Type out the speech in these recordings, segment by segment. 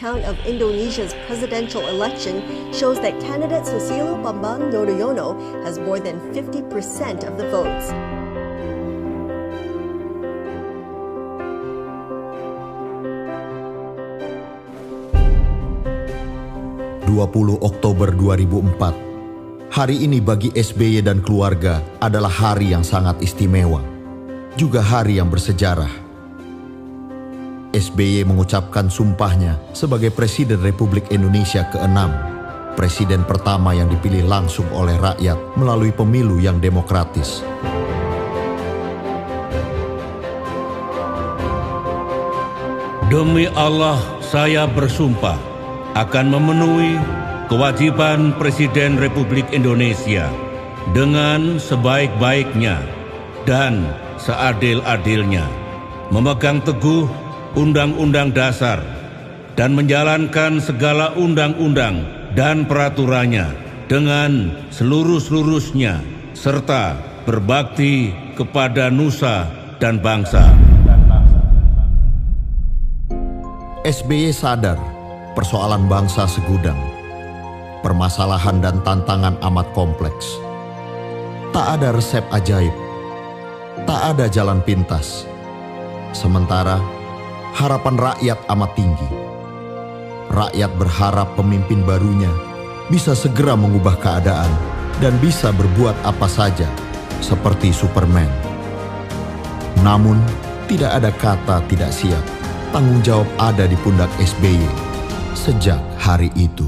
count of Indonesia's presidential election shows that candidate Susilo Bambang Yudhoyono has more than 50% of the votes. Oktober 2004. Hari ini bagi SBY dan keluarga adalah hari yang sangat istimewa, juga hari yang bersejarah. SBY mengucapkan sumpahnya sebagai Presiden Republik Indonesia ke-6, presiden pertama yang dipilih langsung oleh rakyat melalui pemilu yang demokratis. Demi Allah, saya bersumpah akan memenuhi kewajiban Presiden Republik Indonesia dengan sebaik-baiknya dan seadil-adilnya, memegang teguh Undang-Undang Dasar dan menjalankan segala undang-undang dan peraturannya dengan seluruh-seluruhnya, serta berbakti kepada nusa dan bangsa. SBY sadar persoalan bangsa segudang, permasalahan dan tantangan amat kompleks. Tak ada resep ajaib, tak ada jalan pintas. Sementara harapan rakyat amat tinggi. Rakyat berharap pemimpin barunya bisa segera mengubah keadaan dan bisa berbuat apa saja seperti Superman. Namun tidak ada kata tidak siap. Tanggung jawab ada di pundak SBY sejak hari itu.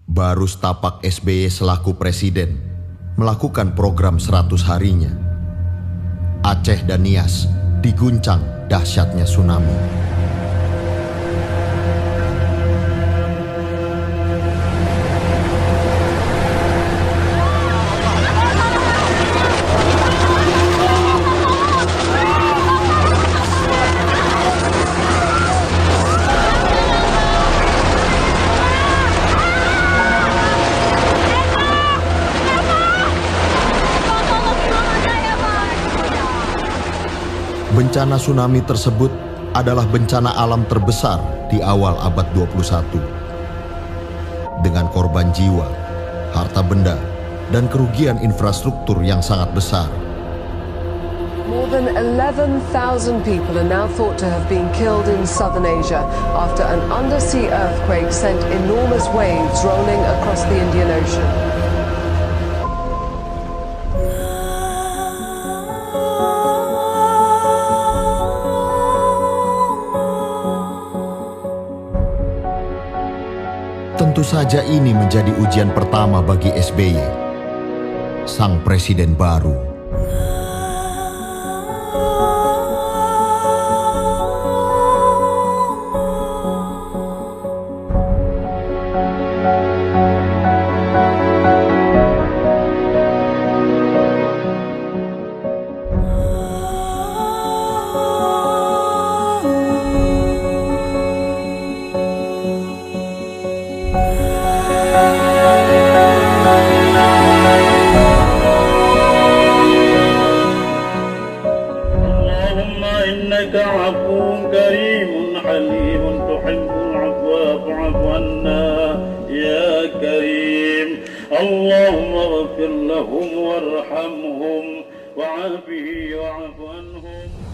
Baru setapak SBY selaku presiden melakukan program 100 harinya. Aceh dan Nias diguncang dahsyatnya tsunami. Bencana tsunami tersebut adalah bencana alam terbesar di awal abad 21. Dengan korban jiwa, harta benda, dan kerugian infrastruktur yang sangat besar. More than 11,000 people are now thought to have been killed in southern Asia after an undersea earthquake sent enormous waves rolling across the Indian Ocean. Tentu saja ini menjadi ujian pertama bagi SBY, sang presiden baru.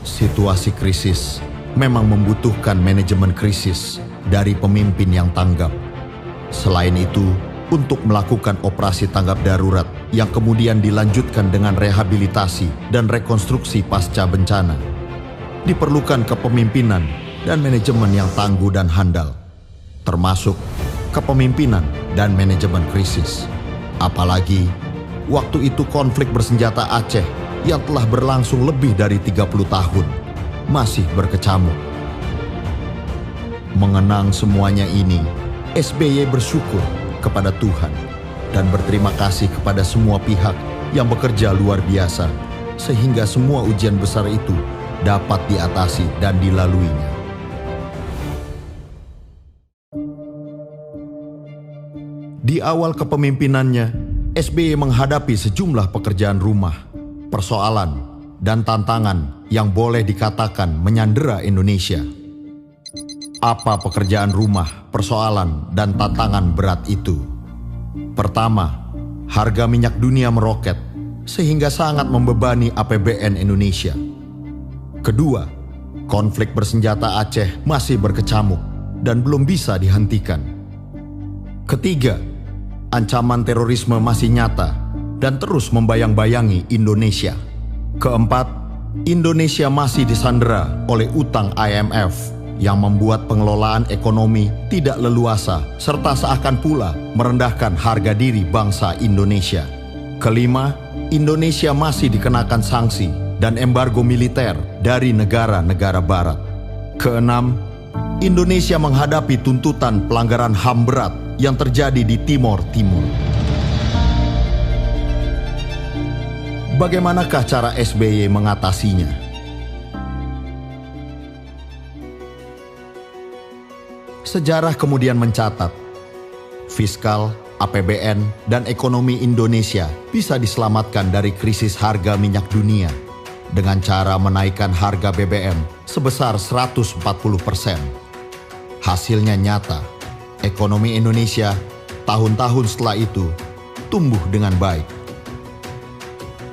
Situasi krisis memang membutuhkan manajemen krisis dari pemimpin yang tanggap. Selain itu, untuk melakukan operasi tanggap darurat yang kemudian dilanjutkan dengan rehabilitasi dan rekonstruksi pasca bencana, diperlukan kepemimpinan dan manajemen yang tangguh dan handal, termasuk kepemimpinan dan manajemen krisis. Apalagi waktu itu konflik bersenjata Aceh yang telah berlangsung lebih dari 30 tahun masih berkecamuk. Mengenang semuanya ini, SBY bersyukur kepada Tuhan dan berterima kasih kepada semua pihak yang bekerja luar biasa sehingga semua ujian besar itu dapat diatasi dan dilaluinya. Di awal kepemimpinannya, SBY menghadapi sejumlah pekerjaan rumah, persoalan, dan tantangan yang boleh dikatakan menyandera Indonesia. Apa pekerjaan rumah, persoalan, dan tantangan berat itu? Pertama, harga minyak dunia meroket sehingga sangat membebani APBN Indonesia. Kedua, konflik bersenjata Aceh masih berkecamuk dan belum bisa dihentikan. Ketiga, ancaman terorisme masih nyata dan terus membayang-bayangi Indonesia. Keempat, Indonesia masih disandera oleh utang IMF yang membuat pengelolaan ekonomi tidak leluasa serta seakan pula merendahkan harga diri bangsa Indonesia. Kelima, Indonesia masih dikenakan sanksi dan embargo militer dari negara-negara barat. Keenam, Indonesia menghadapi tuntutan pelanggaran HAM berat yang terjadi di Timor Timur. Bagaimanakah cara SBY mengatasinya? Sejarah kemudian mencatat, fiskal, APBN, dan ekonomi Indonesia bisa diselamatkan dari krisis harga minyak dunia dengan cara menaikkan harga BBM sebesar 140%. Hasilnya nyata, ekonomi Indonesia tahun-tahun setelah itu tumbuh dengan baik.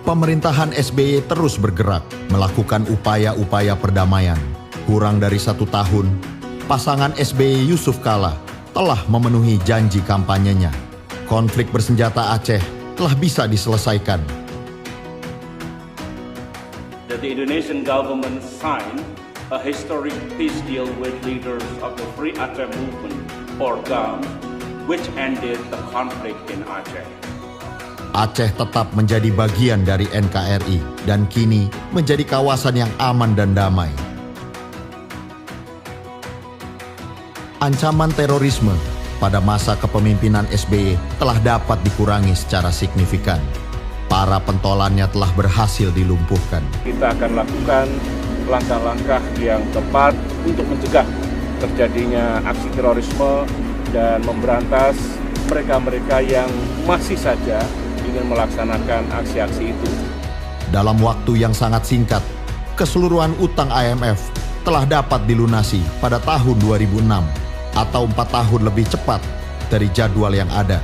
Pemerintahan SBY terus bergerak melakukan upaya-upaya perdamaian. Kurang dari 1 tahun, pasangan SBY Yusuf Kala telah memenuhi janji kampanyenya. Konflik bersenjata Aceh telah bisa diselesaikan. That the Indonesian government signed a historic peace deal with leaders of the Free Aceh Movement, or GAM, which ended the conflict in Aceh. Aceh tetap menjadi bagian dari NKRI dan kini menjadi kawasan yang aman dan damai. Ancaman terorisme pada masa kepemimpinan SBY telah dapat dikurangi secara signifikan. Para pentolannya telah berhasil dilumpuhkan. Kita akan lakukan langkah-langkah yang tepat untuk mencegah terjadinya aksi terorisme dan memberantas mereka-mereka yang masih saja ingin melaksanakan aksi-aksi itu. Dalam waktu yang sangat singkat, keseluruhan utang IMF telah dapat dilunasi pada tahun 2006 atau 4 tahun lebih cepat dari jadwal yang ada.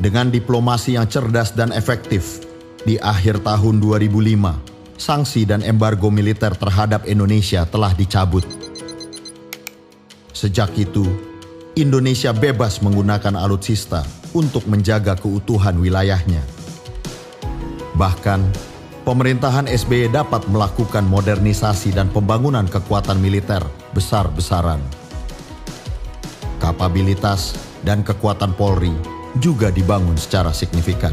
Dengan diplomasi yang cerdas dan efektif, di akhir tahun 2005, sanksi dan embargo militer terhadap Indonesia telah dicabut. Sejak itu, Indonesia bebas menggunakan alutsista untuk menjaga keutuhan wilayahnya. Bahkan, pemerintahan SBY dapat melakukan modernisasi dan pembangunan kekuatan militer besar-besaran. Kapabilitas dan kekuatan Polri juga dibangun secara signifikan.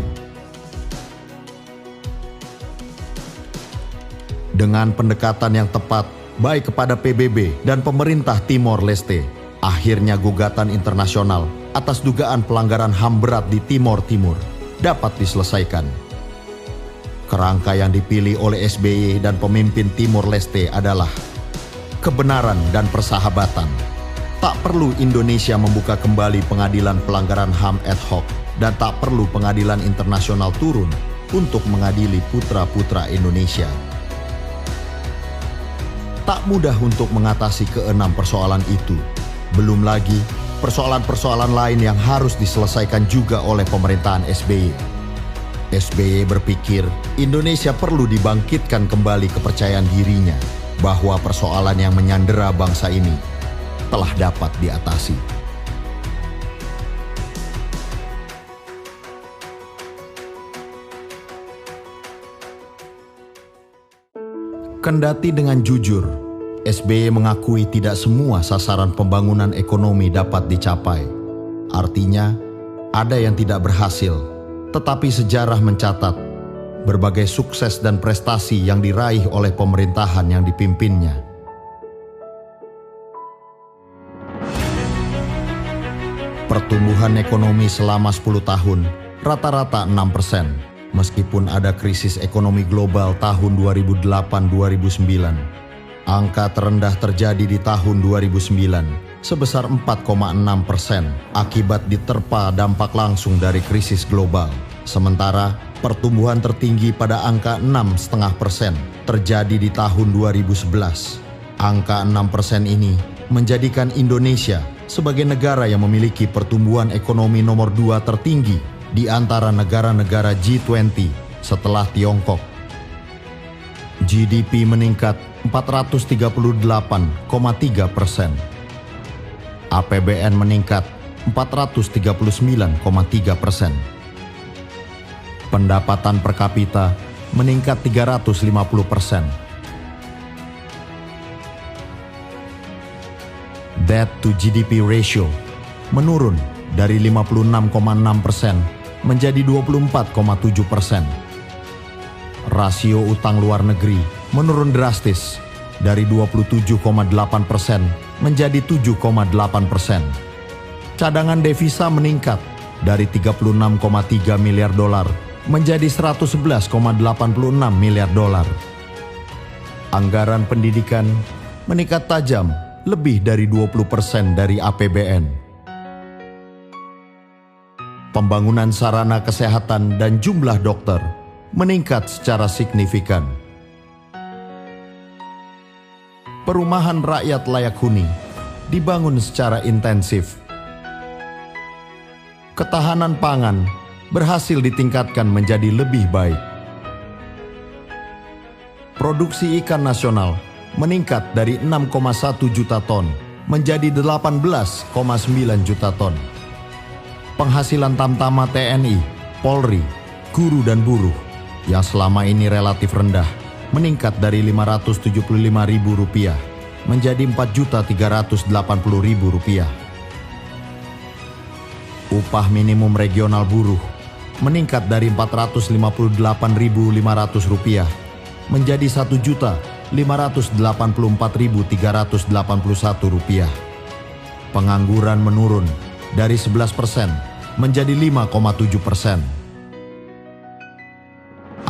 Dengan pendekatan yang tepat, baik kepada PBB dan pemerintah Timor Leste, akhirnya gugatan internasional atas dugaan pelanggaran HAM berat di Timor Timur dapat diselesaikan. Kerangka yang dipilih oleh SBY dan pemimpin Timor Leste adalah kebenaran dan persahabatan. Tak perlu Indonesia membuka kembali pengadilan pelanggaran HAM ad hoc dan tak perlu pengadilan internasional turun untuk mengadili putra-putra Indonesia. Tak mudah untuk mengatasi keenam persoalan itu. Belum lagi persoalan-persoalan lain yang harus diselesaikan juga oleh pemerintahan SBY. SBY berpikir Indonesia perlu dibangkitkan kembali kepercayaan dirinya bahwa persoalan yang menyandera bangsa ini telah dapat diatasi. Kendati dengan jujur, SBY mengakui tidak semua sasaran pembangunan ekonomi dapat dicapai. Artinya, ada yang tidak berhasil, tetapi sejarah mencatat berbagai sukses dan prestasi yang diraih oleh pemerintahan yang dipimpinnya. Pertumbuhan ekonomi selama 10 tahun rata-rata 6%, meskipun ada krisis ekonomi global tahun 2008-2009. Angka terendah terjadi di tahun 2009 sebesar 4,6% akibat diterpa dampak langsung dari krisis global. Sementara pertumbuhan tertinggi pada angka 6,5% terjadi di tahun 2011. Angka 6% ini menjadikan Indonesia sebagai negara yang memiliki pertumbuhan ekonomi nomor 2 tertinggi di antara negara-negara G20 setelah Tiongkok. GDP meningkat 438,3%. APBN meningkat 439,3%. Pendapatan per kapita meningkat 350%. Debt to GDP ratio menurun dari 56,6% menjadi 24,7%. Rasio utang luar negeri menurun drastis dari 27,8% menjadi 7,8%. Cadangan devisa meningkat dari 36,3 miliar dolar menjadi 111,86 miliar dolar. Anggaran pendidikan meningkat tajam lebih dari 20% dari APBN. Pembangunan sarana kesehatan dan jumlah dokter meningkat secara signifikan. Perumahan rakyat layak huni dibangun secara intensif. Ketahanan pangan berhasil ditingkatkan menjadi lebih baik. Produksi ikan nasional meningkat dari 6,1 juta ton menjadi 18,9 juta ton. Penghasilan tamtama TNI, Polri, guru dan buruh yang selama ini relatif rendah meningkat dari Rp575.000 menjadi Rp4.380.000. Upah minimum regional buruh meningkat dari Rp458.500 menjadi Rp1.584.381. Pengangguran menurun dari 11% menjadi 5,7%.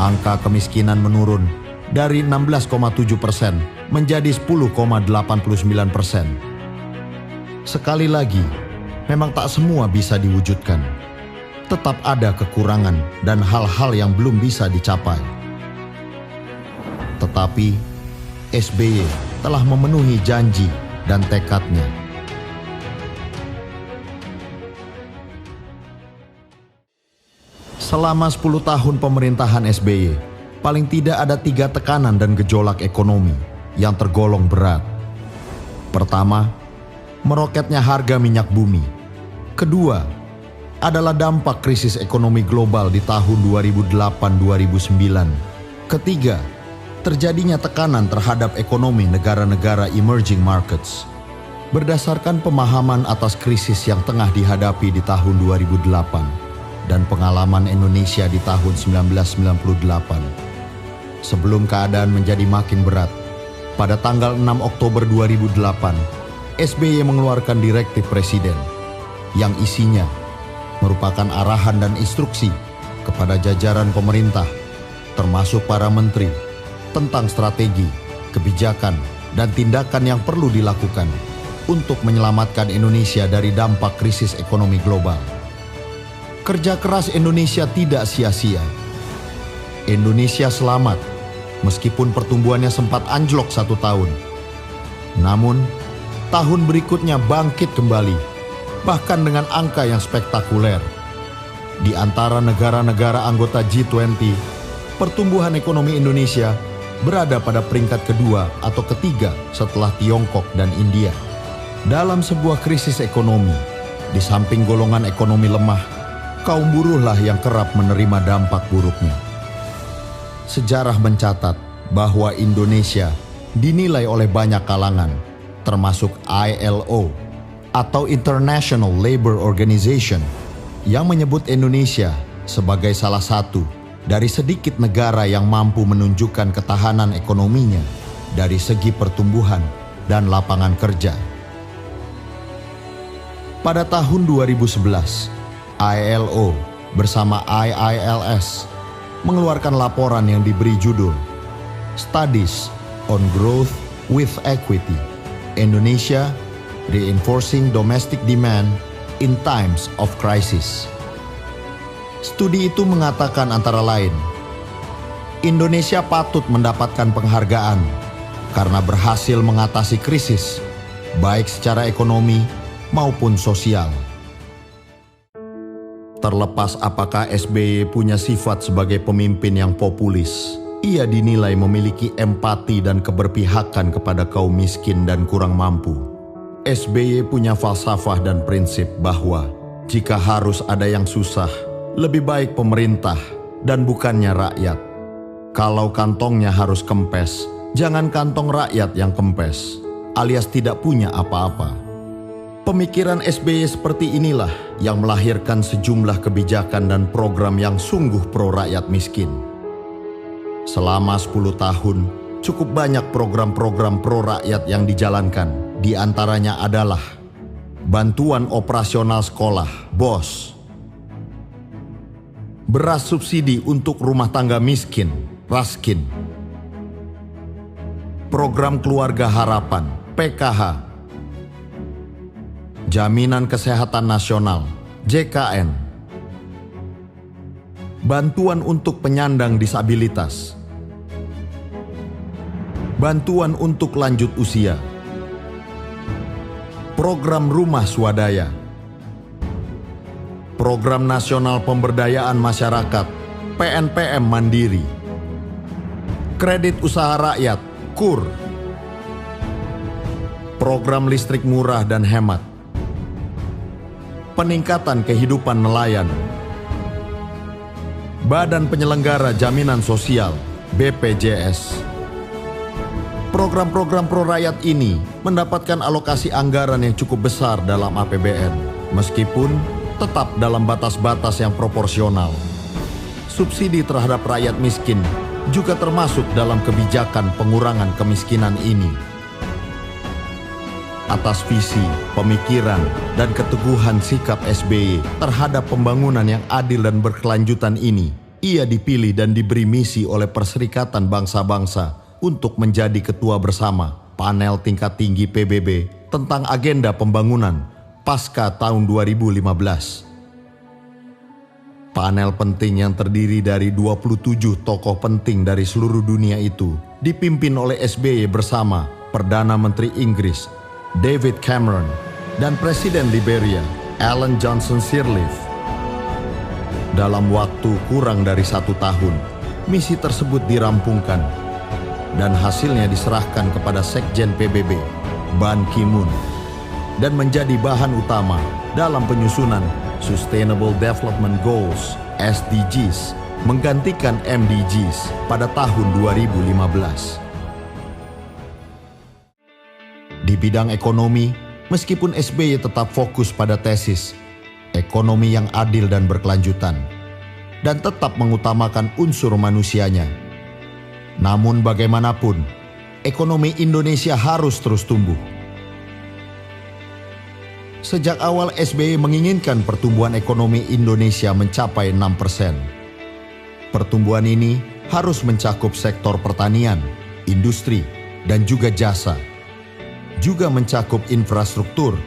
Angka kemiskinan menurun dari 16,7% menjadi 10,89%. Sekali lagi, memang tak semua bisa diwujudkan. Tetap ada kekurangan dan hal-hal yang belum bisa dicapai. Tetapi SBY telah memenuhi janji dan tekadnya. Selama 10 tahun pemerintahan SBY, paling tidak ada 3 tekanan dan gejolak ekonomi yang tergolong berat. Pertama, meroketnya harga minyak bumi. Kedua, adalah dampak krisis ekonomi global di tahun 2008-2009. Ketiga, terjadinya tekanan terhadap ekonomi negara-negara emerging markets. Berdasarkan pemahaman atas krisis yang tengah dihadapi di tahun 2008 dan pengalaman Indonesia di tahun 1998, sebelum keadaan menjadi makin berat, pada tanggal 6 Oktober 2008, SBY mengeluarkan direktif presiden yang isinya merupakan arahan dan instruksi kepada jajaran pemerintah, termasuk para menteri, tentang strategi, kebijakan, dan tindakan yang perlu dilakukan untuk menyelamatkan Indonesia dari dampak krisis ekonomi global. Kerja keras Indonesia tidak sia-sia. Indonesia selamat meskipun pertumbuhannya sempat anjlok 1 tahun. Namun, tahun berikutnya bangkit kembali, bahkan dengan angka yang spektakuler. Di antara negara-negara anggota G20, pertumbuhan ekonomi Indonesia berada pada peringkat kedua atau ketiga setelah Tiongkok dan India. Dalam sebuah krisis ekonomi, di samping golongan ekonomi lemah, kaum buruhlah yang kerap menerima dampak buruknya. Sejarah mencatat bahwa Indonesia dinilai oleh banyak kalangan, termasuk ILO atau International Labour Organization, yang menyebut Indonesia sebagai salah satu dari sedikit negara yang mampu menunjukkan ketahanan ekonominya dari segi pertumbuhan dan lapangan kerja. Pada tahun 2011, ILO bersama IILS mengeluarkan laporan yang diberi judul Studies on Growth with Equity, Indonesia Reinforcing Domestic Demand in Times of Crisis. Studi itu mengatakan antara lain, Indonesia patut mendapatkan penghargaan karena berhasil mengatasi krisis, baik secara ekonomi maupun sosial. Terlepas apakah SBY punya sifat sebagai pemimpin yang populis, ia dinilai memiliki empati dan keberpihakan kepada kaum miskin dan kurang mampu. SBY punya falsafah dan prinsip bahwa jika harus ada yang susah, lebih baik pemerintah dan bukannya rakyat. Kalau kantongnya harus kempes, jangan kantong rakyat yang kempes, alias tidak punya apa-apa. Pemikiran SBY seperti inilah yang melahirkan sejumlah kebijakan dan program yang sungguh pro rakyat miskin. Selama 10 tahun, cukup banyak program-program pro rakyat yang dijalankan. Di antaranya adalah bantuan operasional sekolah, BOS, beras subsidi untuk rumah tangga miskin, Raskin, program keluarga harapan, PKH, jaminan kesehatan nasional, JKN, bantuan untuk penyandang disabilitas, bantuan untuk lanjut usia, program rumah swadaya, program nasional pemberdayaan masyarakat, PNPM Mandiri, kredit usaha rakyat, KUR, program listrik murah dan hemat, peningkatan kehidupan nelayan, Badan Penyelenggara Jaminan Sosial, BPJS. Program-program pro rakyat ini mendapatkan alokasi anggaran yang cukup besar dalam APBN, meskipun tetap dalam batas-batas yang proporsional. Subsidi terhadap rakyat miskin juga termasuk dalam kebijakan pengurangan kemiskinan ini. Atas visi, pemikiran, dan keteguhan sikap SBY terhadap pembangunan yang adil dan berkelanjutan ini, ia dipilih dan diberi misi oleh Perserikatan Bangsa-Bangsa untuk menjadi ketua bersama panel tingkat tinggi PBB tentang agenda pembangunan pasca tahun 2015. Panel penting yang terdiri dari 27 tokoh penting dari seluruh dunia itu dipimpin oleh SBY bersama Perdana Menteri Inggris David Cameron dan Presiden Liberia Ellen Johnson Sirleaf. Dalam waktu kurang dari 1 tahun, misi tersebut dirampungkan dan hasilnya diserahkan kepada Sekjen PBB Ban Ki-moon dan menjadi bahan utama dalam penyusunan Sustainable Development Goals (SDGs) menggantikan MDGs pada tahun 2015. Di bidang ekonomi, meskipun SBY tetap fokus pada tesis ekonomi yang adil dan berkelanjutan dan tetap mengutamakan unsur manusianya, namun bagaimanapun ekonomi Indonesia harus terus tumbuh. Sejak awal SBY menginginkan pertumbuhan ekonomi Indonesia mencapai 6%. Pertumbuhan ini harus mencakup sektor pertanian, industri, dan juga jasa. Juga mencakup infrastruktur,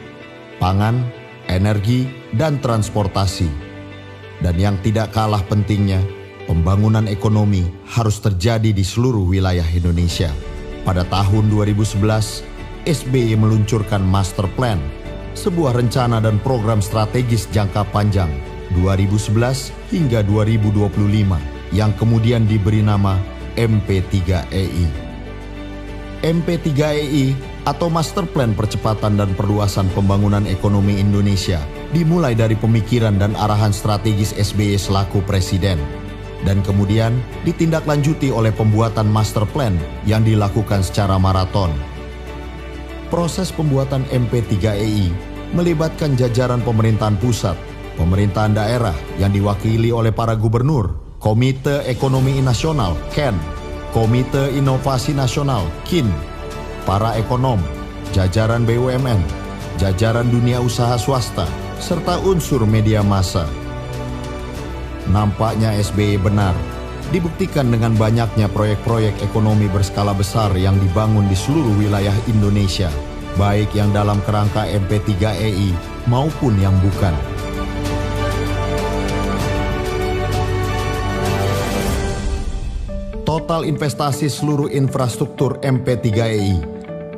pangan, energi, dan transportasi. Dan yang tidak kalah pentingnya, pembangunan ekonomi harus terjadi di seluruh wilayah Indonesia. Pada tahun 2011, SBY meluncurkan Master Plan, sebuah rencana dan program strategis jangka panjang 2011 hingga 2025 yang kemudian diberi nama MP3EI. MP3EI atau Master Plan Percepatan dan Perluasan Pembangunan Ekonomi Indonesia dimulai dari pemikiran dan arahan strategis SBY selaku Presiden dan kemudian ditindaklanjuti oleh pembuatan Master Plan yang dilakukan secara maraton. Proses pembuatan MP3EI melibatkan jajaran pemerintahan pusat, pemerintahan daerah yang diwakili oleh para gubernur, Komite Ekonomi Nasional (KEN), Komite Inovasi Nasional (KIN), para ekonom, jajaran BUMN, jajaran dunia usaha swasta, serta unsur media massa. Nampaknya SBY benar, dibuktikan dengan banyaknya proyek-proyek ekonomi berskala besar yang dibangun di seluruh wilayah Indonesia, baik yang dalam kerangka MP3EI maupun yang bukan. Total investasi seluruh infrastruktur MP3EI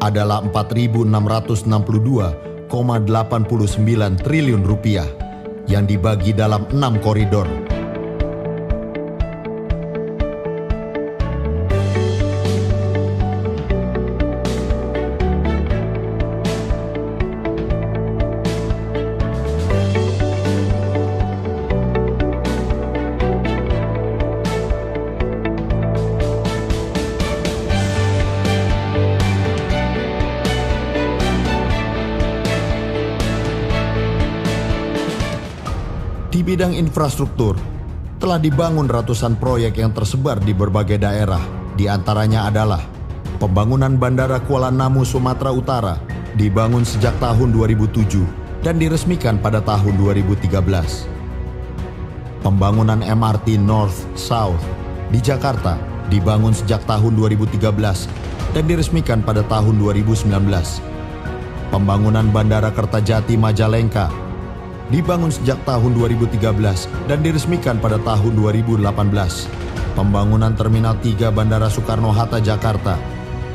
adalah 4.662,89 triliun rupiah yang dibagi dalam 6 koridor. Di bidang infrastruktur, telah dibangun ratusan proyek yang tersebar di berbagai daerah. Di antaranya adalah pembangunan Bandara Kuala Namu, Sumatera Utara, dibangun sejak tahun 2007 dan diresmikan pada tahun 2013. Pembangunan MRT North-South di Jakarta dibangun sejak tahun 2013 dan diresmikan pada tahun 2019. Pembangunan Bandara Kertajati Majalengka dibangun sejak tahun 2013 dan diresmikan pada tahun 2018. Pembangunan Terminal 3 Bandara Soekarno-Hatta Jakarta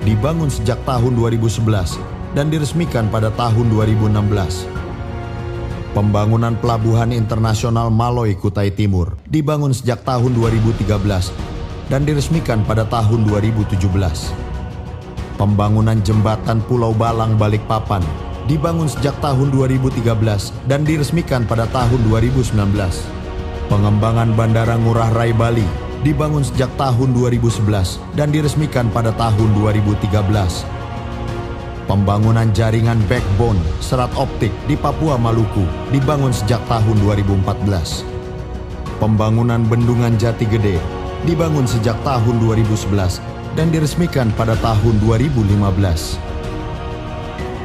dibangun sejak tahun 2011 dan diresmikan pada tahun 2016. Pembangunan Pelabuhan Internasional Maloy Kutai Timur dibangun sejak tahun 2013 dan diresmikan pada tahun 2017. Pembangunan Jembatan Pulau Balang Balikpapan dibangun sejak tahun 2013 dan diresmikan pada tahun 2019. Pengembangan Bandara Ngurah Rai Bali dibangun sejak tahun 2011 dan diresmikan pada tahun 2013. Pembangunan jaringan backbone serat optik di Papua Maluku dibangun sejak tahun 2014. Pembangunan Bendungan Jati Gede dibangun sejak tahun 2011 dan diresmikan pada tahun 2015.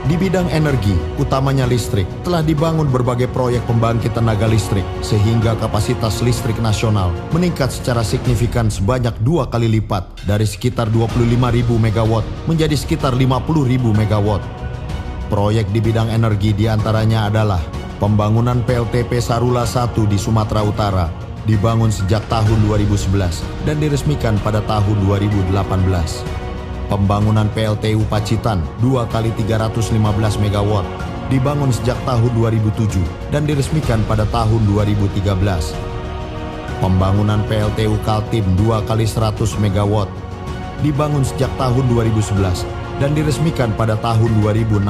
Di bidang energi, utamanya listrik, telah dibangun berbagai proyek pembangkit tenaga listrik sehingga kapasitas listrik nasional meningkat secara signifikan sebanyak 2 kali lipat dari sekitar 25.000 MW menjadi sekitar 50.000 MW. Proyek di bidang energi diantaranya adalah pembangunan PLTP Sarula 1 di Sumatera Utara, dibangun sejak tahun 2011 dan diresmikan pada tahun 2018. Pembangunan PLTU Pacitan 2 kali 315 MW dibangun sejak tahun 2007 dan diresmikan pada tahun 2013. Pembangunan PLTU Kaltim 2 kali 100 MW dibangun sejak tahun 2011 dan diresmikan pada tahun 2016.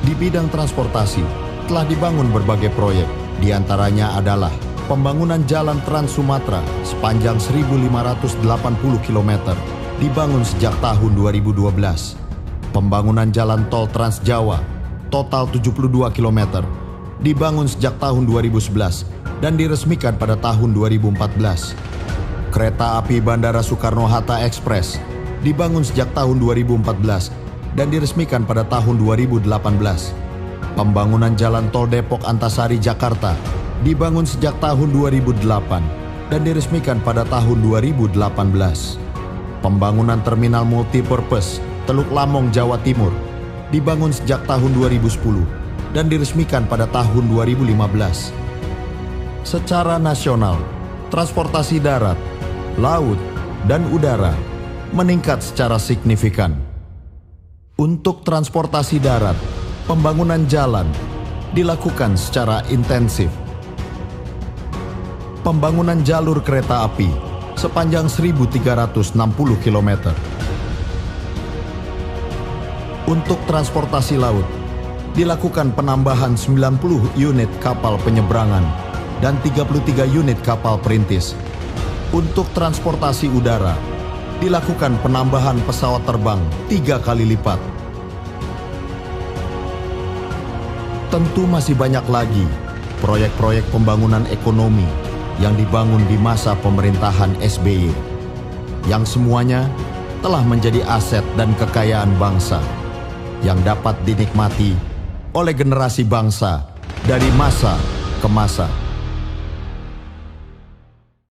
Di bidang transportasi telah dibangun berbagai proyek, diantaranya adalah pembangunan Jalan Trans Sumatera sepanjang 1.580 km dibangun sejak tahun 2012. Pembangunan Jalan Tol Trans Jawa total 72 km dibangun sejak tahun 2011 dan diresmikan pada tahun 2014. Kereta api Bandara Soekarno-Hatta Express dibangun sejak tahun 2014 dan diresmikan pada tahun 2018. Pembangunan Jalan Tol Depok Antasari Jakarta dibangun sejak tahun 2008 dan diresmikan pada tahun 2018. Pembangunan Terminal Multipurpose Teluk Lamong, Jawa Timur dibangun sejak tahun 2010 dan diresmikan pada tahun 2015. Secara nasional, transportasi darat, laut, dan udara meningkat secara signifikan. Untuk transportasi darat, pembangunan jalan dilakukan secara intensif. Pembangunan jalur kereta api sepanjang 1.360 km. Untuk transportasi laut, dilakukan penambahan 90 unit kapal penyeberangan dan 33 unit kapal perintis. Untuk transportasi udara, dilakukan penambahan pesawat terbang 3 kali lipat. Tentu masih banyak lagi proyek-proyek pembangunan ekonomi yang dibangun di masa pemerintahan SBY, yang semuanya telah menjadi aset dan kekayaan bangsa yang dapat dinikmati oleh generasi bangsa dari masa ke masa.